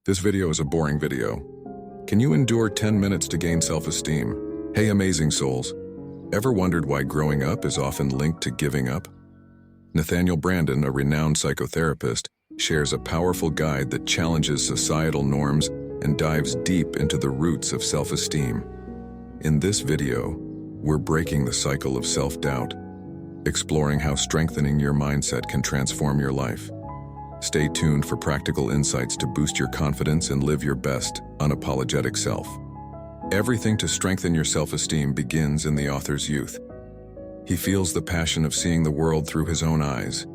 This video is a boring video. Can you endure 10 minutes to gain self-esteem? Hey amazing souls, ever wondered why growing up is often linked to giving up? Nathaniel Brande, a renowned psychotherapist, shares a powerful guide that challenges societal norms and dives deep into the roots of self-esteem. In this video, we're breaking the cycle of self-doubt, exploring how strengthening your mindset can transform your life. Stay tuned for practical insights to boost your confidence and live your best, unapologetic self. Everything to strengthen your self-esteem begins in the author's youth. He feels the passion of seeing the world through his own eyes.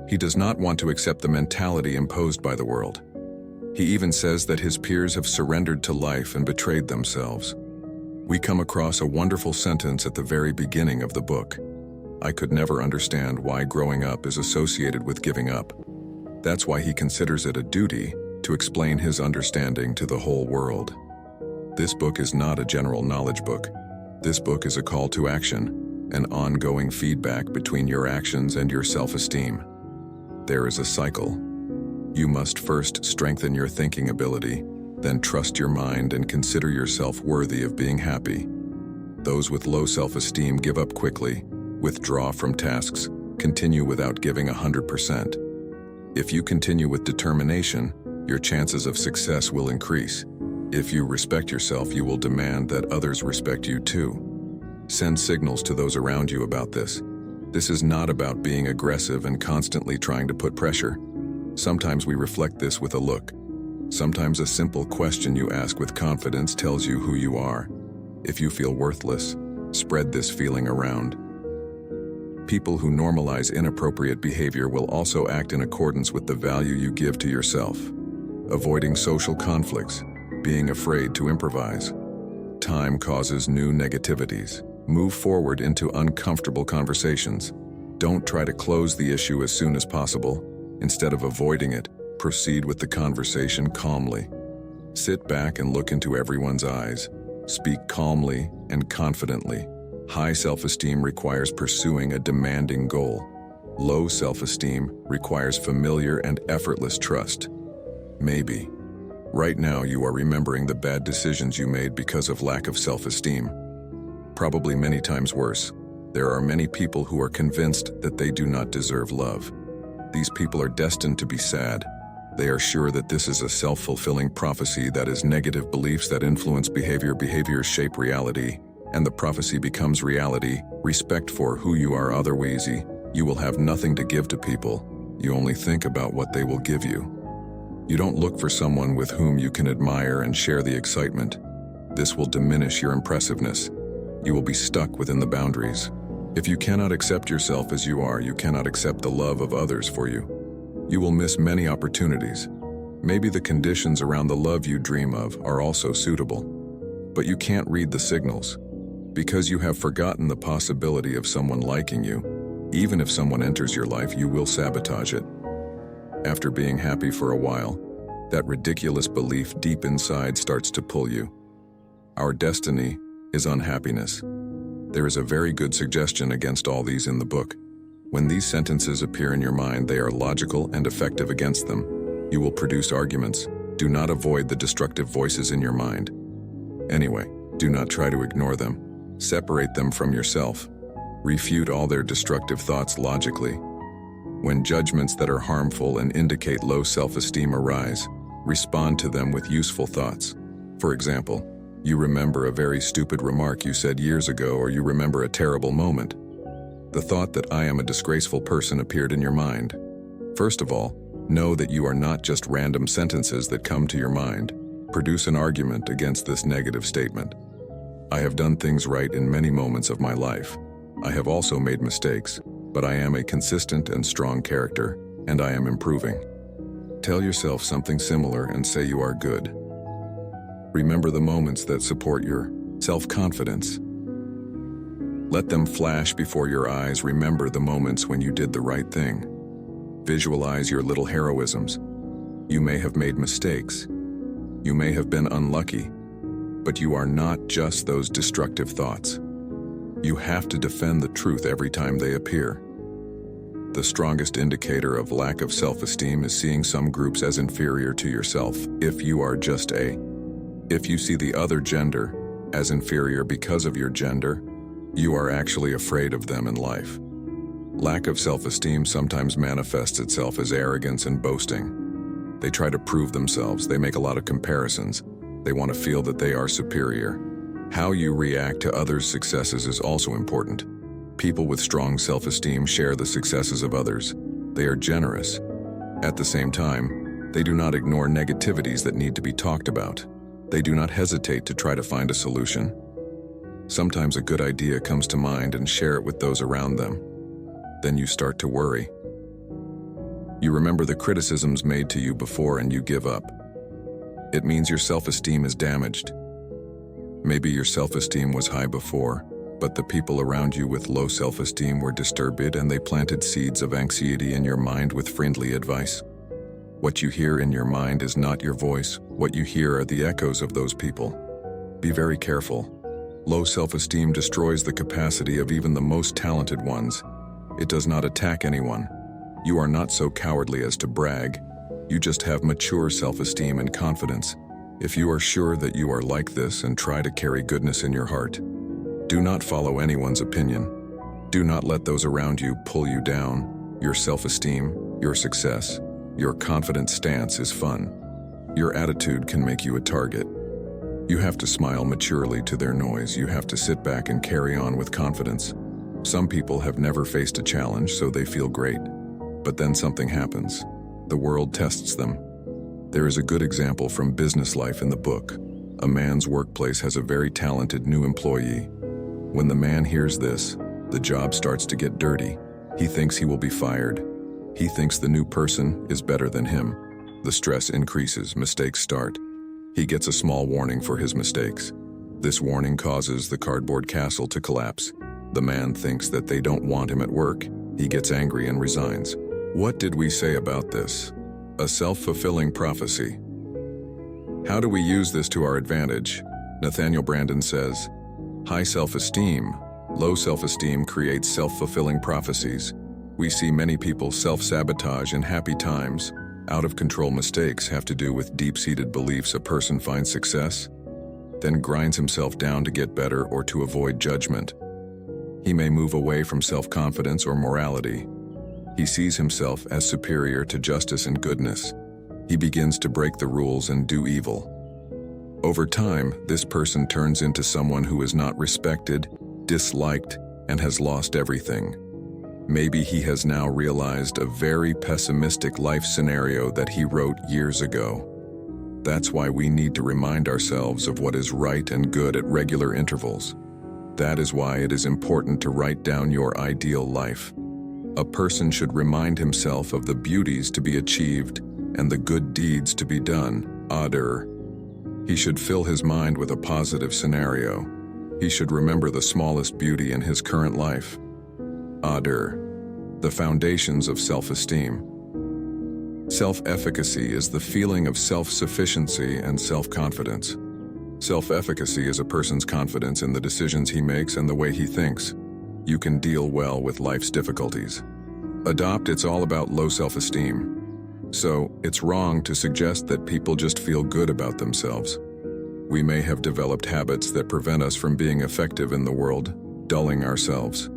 He does not want to accept the mentality imposed by the world. He even says that his peers have surrendered to life and betrayed themselves. We come across a wonderful sentence at the very beginning of the book. I could never understand why growing up is associated with giving up. That's why he considers it a duty to explain his understanding to the whole world. This book is not a general knowledge book. This book is a call to action, an ongoing feedback between your actions and your self-esteem. There is a cycle. You must first strengthen your thinking ability, then trust your mind and consider yourself worthy of being happy. Those with low self-esteem give up quickly, withdraw from tasks, continue without giving 100%. If you continue with determination, your chances of success will increase. If you respect yourself, you will demand that others respect you too. Send signals to those around you about this. This is not about being aggressive and constantly trying to put pressure. Sometimes we reflect this with a look. Sometimes a simple question you ask with confidence tells you who you are. If you feel worthless, spread this feeling around. People who normalize inappropriate behavior will also act in accordance with the value you give to yourself. Avoiding social conflicts, being afraid to improvise. Time causes new negativities. Move forward into uncomfortable conversations. Don't try to close the issue as soon as possible. Instead of avoiding it, proceed with the conversation calmly. Sit back and look into everyone's eyes. Speak calmly and confidently. High self-esteem requires pursuing a demanding goal. Low self-esteem requires familiar and effortless trust. Maybe. Right now you are remembering the bad decisions you made because of lack of self-esteem. Probably many times worse. There are many people who are convinced that they do not deserve love. These people are destined to be sad. They are sure that this is a self-fulfilling prophecy, that is negative beliefs that influence behavior. Behaviors shape reality, and the prophecy becomes reality. Respect for who you are, otherwise you will have nothing to give to people. You only think about what they will give you. You don't look for someone with whom you can admire and share the excitement. This will diminish your impressiveness. You will be stuck within the boundaries. If you cannot accept yourself as you are, you cannot accept the love of others for you. You will miss many opportunities. Maybe the conditions around the love you dream of are also suitable. But you can't read the signals. Because you have forgotten the possibility of someone liking you. Even if someone enters your life, you will sabotage it. After being happy for a while, that ridiculous belief deep inside starts to pull you. Our destiny is unhappiness. There is a very good suggestion against all these in the book. When these sentences appear in your mind, they are logical and effective against them. You will produce arguments. Do not avoid the destructive voices in your mind. Anyway, do not try to ignore them. Separate them from yourself. Refute all their destructive thoughts logically. When judgments that are harmful and indicate low self-esteem arise, respond to them with useful thoughts. For example, you remember a very stupid remark you said years ago, or you remember a terrible moment. The thought that I am a disgraceful person appeared in your mind. First of all, know that you are not just random sentences that come to your mind. Produce an argument against this negative statement. I have done things right in many moments of my life. I have also made mistakes, but I am a consistent and strong character, and I am improving. Tell yourself something similar and say you are good. Remember the moments that support your self-confidence. Let them flash before your eyes. Remember the moments when you did the right thing. Visualize your little heroisms. You may have made mistakes. You may have been unlucky. But you are not just those destructive thoughts. You have to defend the truth every time they appear. The The strongest indicator of lack of self-esteem is seeing some groups as inferior to yourself. If you see the other gender as inferior because of your gender, you are actually afraid of them in life. Lack of self-esteem sometimes manifests itself as arrogance and boasting. They try to prove themselves, they make a lot of comparisons, they want to feel that they are superior. How you react to others' successes is also important. People with strong self-esteem share the successes of others. They are generous. At the same time, they do not ignore negativities that need to be talked about. They do not hesitate to try to find a solution. Sometimes a good idea comes to mind and share it with those around them. Then you start to worry. You remember the criticisms made to you before and you give up. It means your self-esteem is damaged. Maybe your self-esteem was high before, but the people around you with low self-esteem were disturbed and they planted seeds of anxiety in your mind with friendly advice. What you hear in your mind is not your voice. What you hear are the echoes of those people. Be very careful. Low self-esteem destroys the capacity of even the most talented ones. It does not attack anyone. You are not so cowardly as to brag. You just have mature self-esteem and confidence. If you are sure that you are like this and try to carry goodness in your heart, do not follow anyone's opinion. Do not let those around you pull you down. Your self-esteem, your success, your confident stance is fun. Your attitude can make you a target. You have to smile maturely to their noise. You have to sit back and carry on with confidence. Some people have never faced a challenge, so they feel great. But then something happens. The world tests them. There is a good example from business life in the book. A man's workplace has a very talented new employee. When the man hears this, the job starts to get dirty. He thinks he will be fired. He thinks the new person is better than him. The stress increases, mistakes start. He gets a small warning for his mistakes. This warning causes the cardboard castle to collapse. The man thinks that they don't want him at work. He gets angry and resigns. What did we say about this? A self-fulfilling prophecy. How do we use this to our advantage? Nathaniel Brande says, high self-esteem, low self-esteem creates self-fulfilling prophecies. We see many people self-sabotage in happy times. Out-of-control mistakes have to do with deep-seated beliefs. A person finds success, then grinds himself down to get better or to avoid judgment. He may move away from self-confidence or morality. He sees himself as superior to justice and goodness. He begins to break the rules and do evil. Over time, this person turns into someone who is not respected, disliked, and has lost everything. Maybe he has now realized a very pessimistic life scenario that he wrote years ago. That's why we need to remind ourselves of what is right and good at regular intervals. That is why it is important to write down your ideal life. A person should remind himself of the beauties to be achieved and the good deeds to be done. He should fill his mind with a positive scenario. He should remember the smallest beauty in his current life. The foundations of self-esteem. Self-efficacy is the feeling of self-sufficiency and self-confidence. Self-efficacy is a person's confidence in the decisions he makes and the way he thinks. You can deal well with life's difficulties. It's all about low self-esteem. So, it's wrong to suggest that people just feel good about themselves. We may have developed habits that prevent us from being effective in the world, dulling ourselves.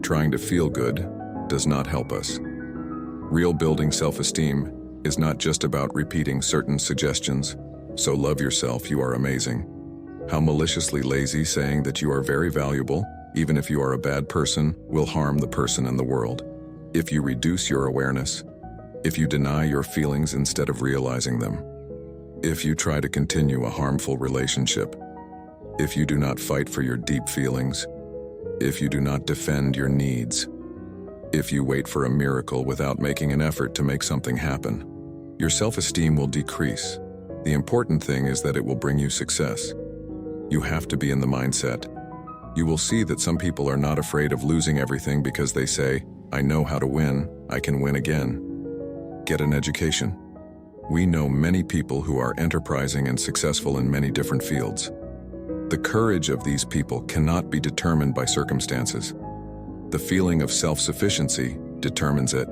Trying to feel good does not help us. Real building self-esteem is not just about repeating certain suggestions. So love yourself, you are amazing. How maliciously lazy saying that you are very valuable, even if you are a bad person, will harm the person and the world. If you reduce your awareness, if you deny your feelings instead of realizing them, if you try to continue a harmful relationship, if you do not fight for your deep feelings, if you do not defend your needs, if you wait for a miracle without making an effort to make something happen, your self-esteem will decrease. The important thing is that it will bring you success. You have to be in the mindset. You will see that some people are not afraid of losing everything because they say, I know how to win, I can win again. Get an education. We know many people who are enterprising and successful in many different fields. The courage of these people cannot be determined by circumstances. The feeling of self-sufficiency determines it.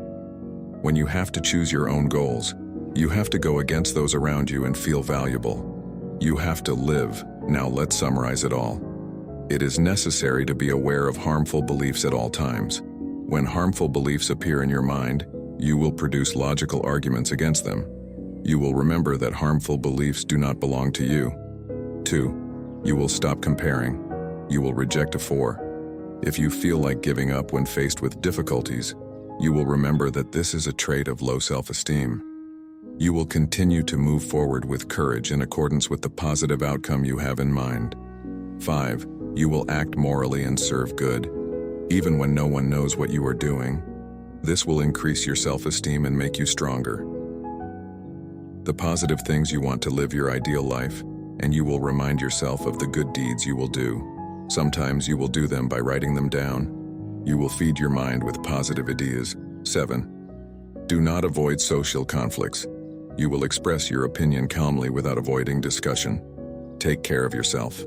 When you have to choose your own goals, you have to go against those around you and feel valuable. You have to live. Now let's summarize it all. It is necessary to be aware of harmful beliefs at all times. When harmful beliefs appear in your mind, you will produce logical arguments against them. You will remember that harmful beliefs do not belong to you. 2. You will stop comparing. You will reject a 4. If you feel like giving up when faced with difficulties, you will remember that this is a trait of low self-esteem. You will continue to move forward with courage in accordance with the positive outcome you have in mind. 5. You will act morally and serve good, even when no one knows what you are doing. This will increase your self-esteem and make you stronger. The positive things you want to live your ideal life, and you will remind yourself of the good deeds you will do. Sometimes you will do them by writing them down. You will feed your mind with positive ideas. 7. Do not avoid social conflicts. You will express your opinion calmly without avoiding discussion. Take care of yourself.